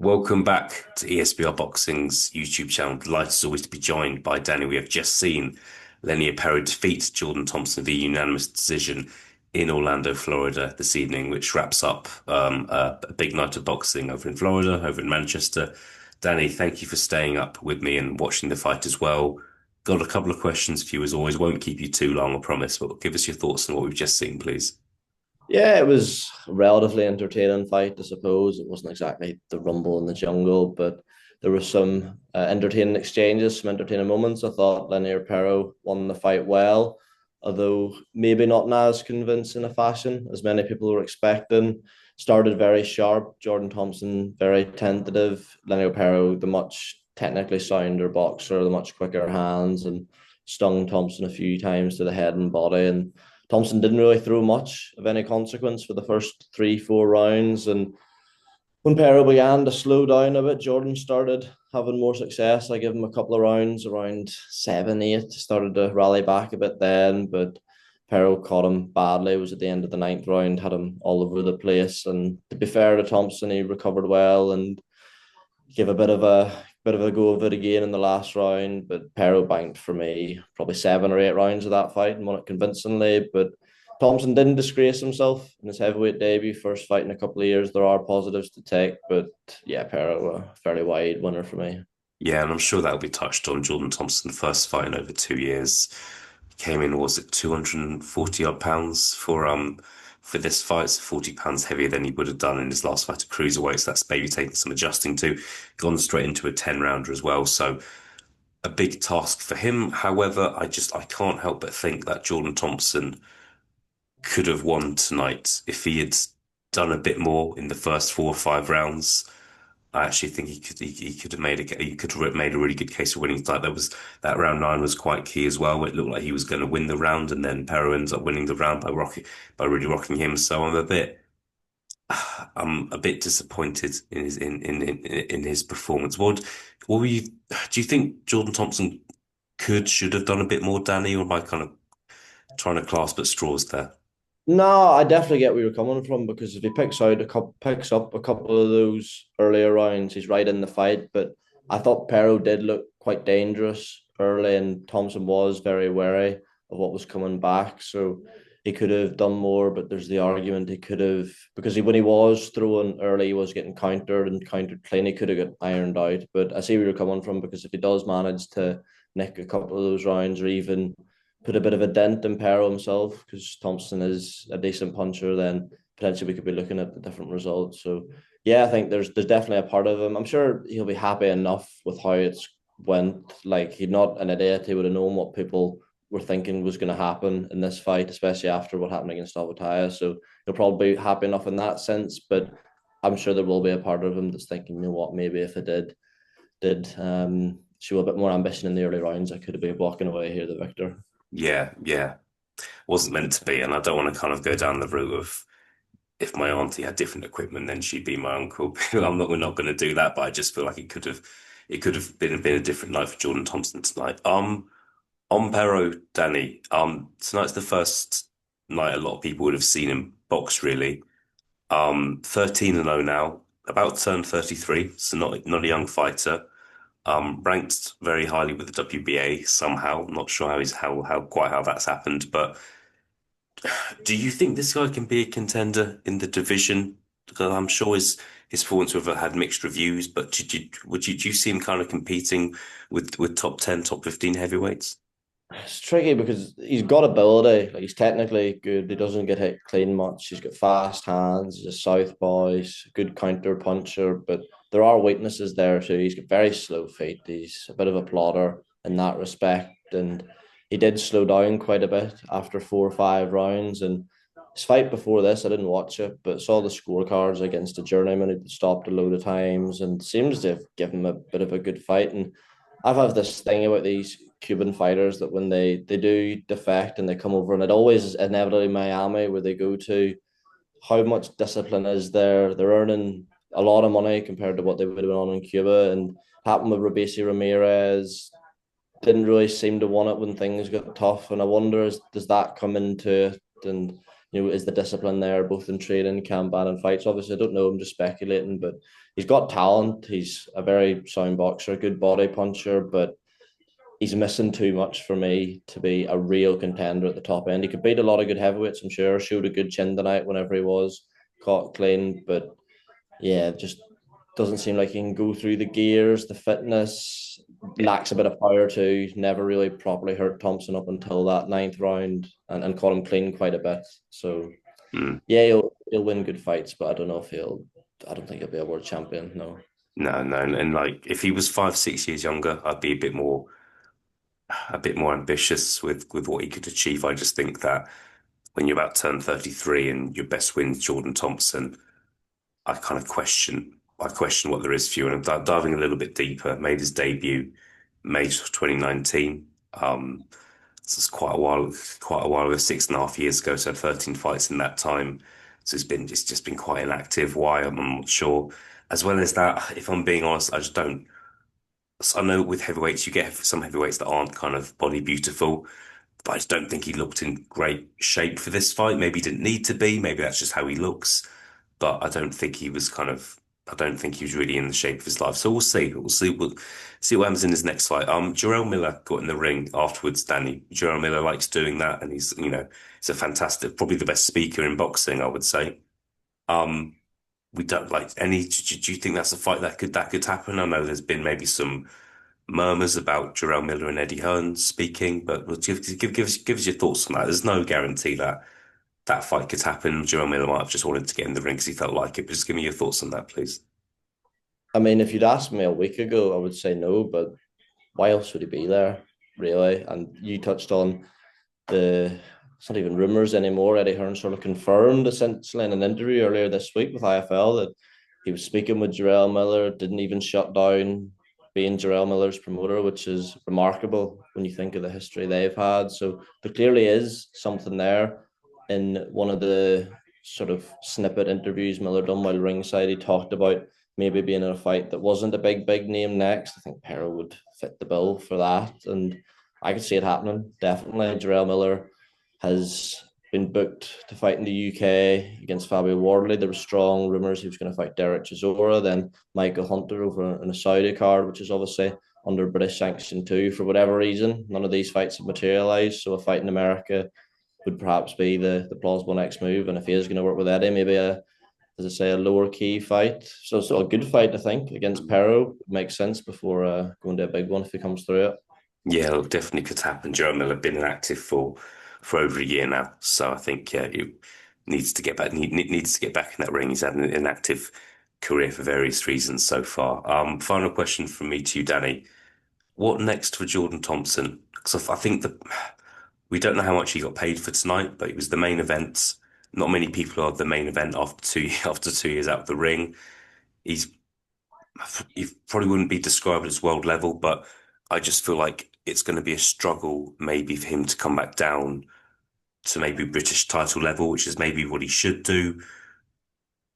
Welcome back to ESBR Boxing's YouTube channel. Delighted as always to be joined by Danny. We have just seen LENIER defeat Jordan Thompson via unanimous decision in Orlando, Florida this evening, which wraps up a big night of boxing over in Florida, over in Manchester. Danny, thank you for staying up with me and watching the fight as well. Got a couple of questions for you as always. Won't keep you too long, I promise, but give us your thoughts on what we've just seen, please. Yeah, it was a relatively entertaining fight, I suppose. It wasn't exactly the rumble in the jungle, but there were some entertaining exchanges, some entertaining moments. I thought Lenier Pero won the fight well, although maybe not in as convincing a fashion as many people were expecting. Started very sharp, Jordan Thompson very tentative, Lenier Pero the much technically sounder boxer, the much quicker hands, and stung Thompson a few times to the head and body. And Thompson didn't really throw much of any consequence for the first three, 4 rounds. And when Pero began to slow down a bit, Jordan started having more success. I give him a couple of rounds, around 7, 8, started to rally back a bit then, but Pero caught him badly. It was at the end of the ninth round, had him all over the place. And to be fair to Thompson, he recovered well and gave a bit of a go of it again in the last round. But Pero banked for me probably 7 or 8 rounds of that fight and won it convincingly. But Thompson didn't disgrace himself in his heavyweight debut, first fight in a couple of years. There are positives to take, but yeah, Pero a fairly wide winner for me. Yeah, and I'm sure that'll be touched on. Jordan Thompson, first fight in over 2 years. Came in, was it 240 odd pounds for this fight, so 40 pounds heavier than he would have done in his last fight at cruiserweight. So that's maybe taking some adjusting to. Gone straight into a 10 rounder as well. So a big task for him. However, I can't help but think that Jordan Thompson could have won tonight if he had done a bit more in the first 4 or 5 rounds. I actually think he could have made a really good case for winning tonight. There was that round nine was quite key as well. It looked like he was going to win the round, and then Pero ends up winning the round by really rocking him. So I'm a bit disappointed in his performance. What were you? Do you think Jordan Thompson should have done a bit more, Danny, or am I kind of trying to clasp at straws there? No, I definitely get where you're coming from because if he picks up a couple of those earlier rounds, he's right in the fight. But I thought Pero did look quite dangerous early, and Thompson was very wary of what was coming back. So he could have done more, but there's the argument he could have because when he was throwing early, he was getting countered and countered clean. He could have got ironed out. But I see where you're coming from because if he does manage to nick a couple of those rounds or even put a bit of a dent in Pero himself because Thompson is a decent puncher, then potentially we could be looking at the different results. So yeah, I think there's definitely a part of him. I'm sure he'll be happy enough with how it's went. Like he's not an idiot. He would have known what people were thinking was going to happen in this fight, especially after what happened against Alvataya. So he'll probably be happy enough in that sense. But I'm sure there will be a part of him that's thinking, you know what, maybe if I did show a bit more ambition in the early rounds, I could have been walking away here the victor. Yeah, yeah. Wasn't meant to be, and I don't want to kind of go down the route of if my auntie had different equipment, then she'd be my uncle. We're not going to do that, but I just feel like it could have been a different night for Jordan Thompson tonight. On Pero, Danny, tonight's the first night a lot of people would have seen him box really. 13 and 0 now, about to turn 33, so not a young fighter. Ranked very highly with the WBA somehow. Not sure how that's happened, but do you think this guy can be a contender in the division? Because I'm sure his performance would have had mixed reviews, but do you see him kind of competing with top 10, top 15 heavyweights? It's tricky because he's got ability. Like he's technically good. He doesn't get hit clean much. He's got fast hands. He's a southpaw. He's a good counter puncher. But there are weaknesses there too. He's got very slow feet. He's a bit of a plotter in that respect. And he did slow down quite a bit after 4 or 5 rounds. And his fight before this, I didn't watch it, but saw the scorecards against a journeyman who stopped a load of times and seems to have given him a bit of a good fight. And I've had this thing about these Cuban fighters that when they do defect and they come over, and it always is inevitably Miami where they go to, how much discipline is there? They're earning a lot of money compared to what they would have been on in Cuba. And happened with Robesi Ramirez, didn't really seem to want it when things got tough. And I wonder, does that come into it? And is the discipline there, both in training, camp, and in fights? Obviously, I don't know. I'm just speculating, but he's got talent. He's a very sound boxer, a good body puncher, but he's missing too much for me to be a real contender at the top end. He could beat a lot of good heavyweights, I'm sure. Showed a good chin tonight whenever he was caught clean, but yeah, just doesn't seem like he can go through the gears. The fitness Yeah. lacks a bit of power too. Never really properly hurt Thompson up until that ninth round and caught him clean quite a bit. So Mm. yeah, he'll win good fights, but I don't know if he'll. I don't think he'll be a world champion. No. No, no, and like if he was 5, 6 years younger, I'd be a bit more ambitious with what he could achieve. I just think that when you're about to turn 33 and your best win's Jordan Thompson, I question what there is for you. And I'm diving a little bit deeper. Made his debut May 2019. So it's quite a while ago, 6.5 years ago. So 13 fights in that time. So it's just been quite inactive. Why? I'm not sure. As well as that, if I'm being honest, I just don't. So I know with heavyweights, you get some heavyweights that aren't kind of body beautiful, but I just don't think he looked in great shape for this fight. Maybe he didn't need to be. Maybe that's just how he looks. But I don't think he was really in the shape of his life. So we'll see. We'll see what happens in his next fight. Jarrell Miller got in the ring afterwards, Danny. Jarrell Miller likes doing that, and he's a fantastic, probably the best speaker in boxing, I would say. Um, we don't like any. Do you think that's a fight that could happen? I know there's been maybe some murmurs about Jarrell Miller and Eddie Hearn speaking, but give us your thoughts on that. There's no guarantee that that fight could happen. Jarrell Miller might have just wanted to get in the ring because he felt like it. But just give me your thoughts on that, please. I mean, if you'd asked me a week ago, I would say no, but why else would he be there, really? And you touched on it's not even rumours anymore. Eddie Hearn sort of confirmed essentially in an interview earlier this week with IFL that he was speaking with Jarrell Miller, didn't even shut down being Jarrell Miller's promoter, which is remarkable when you think of the history they've had. So there clearly is something there. In one of the sort of snippet interviews Miller done while ringside, he talked about maybe being in a fight that wasn't a big name next. I think Pero would fit the bill for that. And I could see it happening, definitely. Jarrell Miller has been booked to fight in the UK against Fabio Wardley. There were strong rumours he was going to fight Derek Chisora, then Michael Hunter over in a Saudi card, which is obviously under British sanction too. For whatever reason, none of these fights have materialised. So a fight in America would perhaps be the plausible next move. And if he is going to work with Eddie, maybe as I say, a lower key fight. So a good fight, I think, against Pero makes sense before going to a big one if he comes through it. Yeah, it definitely could happen. Jarrell Miller been inactive for over a year now, so I think yeah, he needs to get back in that ring. He's had an inactive career for various reasons so far. Final question from me to you, Danny. What next for Jordan Thompson? Because I think that we don't know how much he got paid for tonight, but it was the main event. Not many people are the main event after two after 2 years out of the ring. He's he probably wouldn't be described as world level, but I just feel like it's going to be a struggle maybe for him to come back down to maybe British title level, which is maybe what he should do.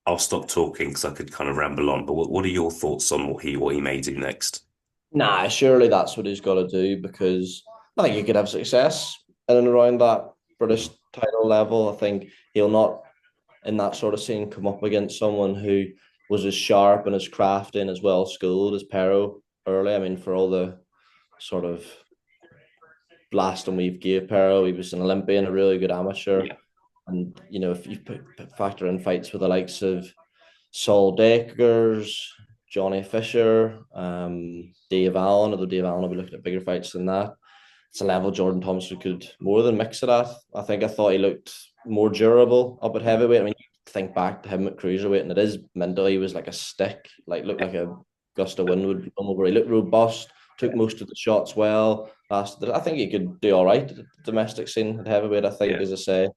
I'll stop talking because I could kind of ramble on, but what are your thoughts on what he may do next? Nah, surely that's what he's got to do because I think he could have success in and around that British title level. I think he'll not, in that sort of scene, come up against someone who was as sharp and as crafty and as well schooled as Pero early. I mean, for all the sort of blasting we've gave Pero, he was an Olympian, a really good amateur. Yeah, And, if you factor in fights with the likes of Saul Dakers, Johnny Fisher, Dave Allen, although Dave Allen will be looking at bigger fights than that. It's a level Jordan Thompson could more than mix it at. I thought he looked more durable up at heavyweight. I mean, you think back to him at cruiserweight, and it is mental. He was like a stick, like looked yeah, like a gust of wind would come over. He looked robust, took yeah, most of the shots well. I think he could do all right at the domestic scene at heavyweight. I think, yeah. as I say,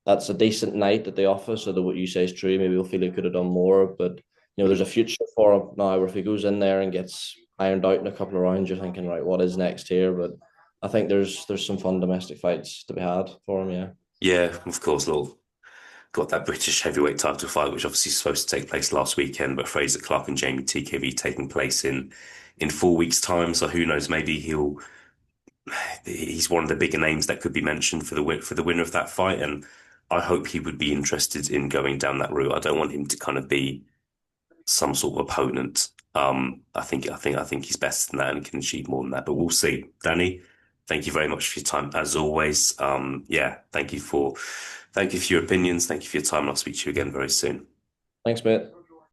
that's a decent night at the office. So that what you say is true. Maybe we'll feel he could have done more, but there's a future for him now. Where if he goes in there and gets ironed out in a couple of rounds, you're thinking, right, what is next here? But I think there's some fun domestic fights to be had for him. Yeah. Yeah, of course, Lord. Got that British heavyweight title fight, which obviously is supposed to take place last weekend, but Fraser Clark and Jamie TKV taking place in 4 weeks' time. So who knows? Maybe he's one of the bigger names that could be mentioned for the winner of that fight. And I hope he would be interested in going down that route. I don't want him to kind of be some sort of opponent. I think he's better than that and can achieve more than that. But we'll see. Danny, thank you very much for your time as always. Yeah, thank you for your opinions. Thank you for your time. And I'll speak to you again very soon. Thanks, mate.